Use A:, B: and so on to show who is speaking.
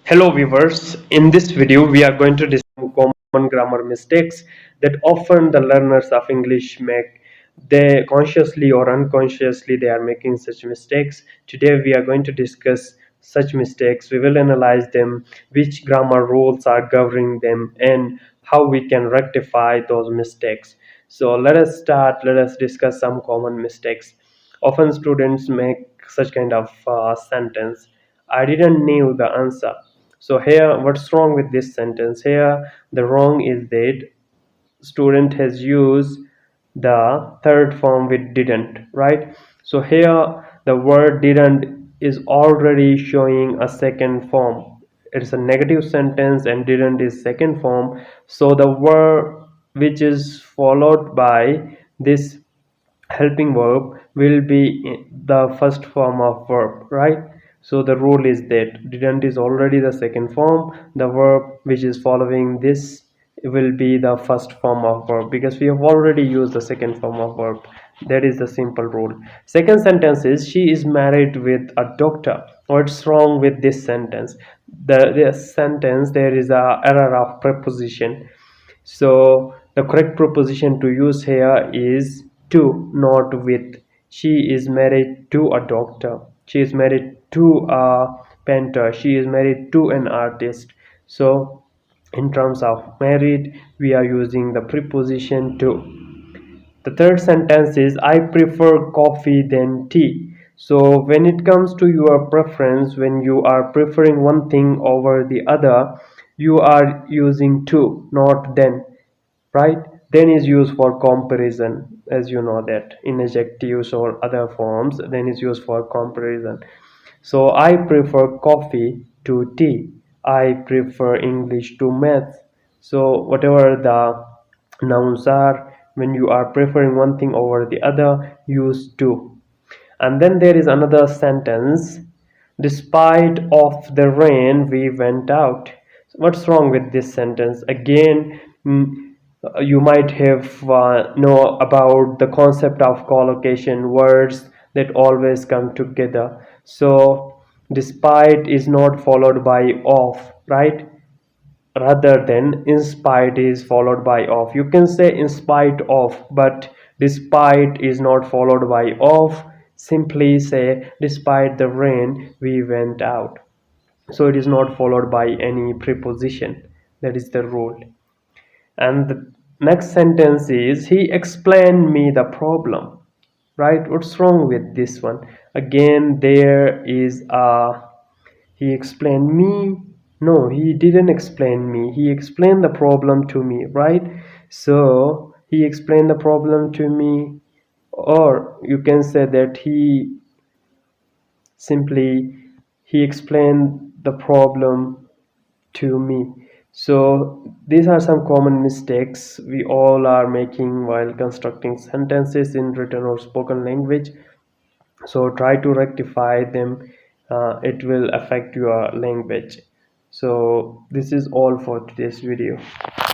A: Hello viewers, in this video we are going to discuss common grammar mistakes that often the learners of English make. They consciously or unconsciously they are making such mistakes. Today we are going to discuss such mistakes. We will analyze them, which grammar rules are governing them, and how we can rectify those mistakes. So let us start, let us discuss some common mistakes. Often students make such kind of sentence. I didn't knew the answer. So here, what's wrong with this sentence? Here, the wrong is that student has used the third form with didn't, right? So here, the word didn't is already showing a second form. It's a negative sentence and didn't is second form. So the word which is followed by this helping verb will be the first form of verb, right? So the rule is that didn't is already the second form, the verb which is following this will be the first form of verb because we have already used the second form of verb. That is the simple rule. Second sentence is she is married with a doctor. What's wrong with this sentence? This sentence there is a error of preposition. So the correct preposition to use here is to, not with. She is married to a doctor. She is married to a painter. She is married to an artist. So in terms of married, we are using the preposition to. The third sentence is I prefer coffee than tea. So when it comes to your preference, when you are preferring one thing over the other, you are using to, not then, right? Then is used for comparison, as you know that in adjectives or other forms, then is used for comparison. So I prefer coffee to tea. I prefer English to math. So whatever the nouns are, when you are preferring one thing over the other, use to. And then there is another sentence. Despite of the rain, we went out. What's wrong with this sentence? Again, you might have know about the concept of collocation, words that always come together. So despite is not followed by of, right? Rather than in spite is followed by of. You can say in spite of, but despite is not followed by of. Simply say despite the rain we went out. So it is not followed by any preposition. That is the rule. And the next sentence is he explained me the problem, right? What's wrong with this one? Again, there is a he explained me. No, he didn't explain me. He explained the problem to me, right? So he explained the problem to me, or you can say that simply he explained the problem to me. So these are some common mistakes we all are making while constructing sentences in written or spoken language. So try to rectify them. It will affect your language. So this is all for today's video.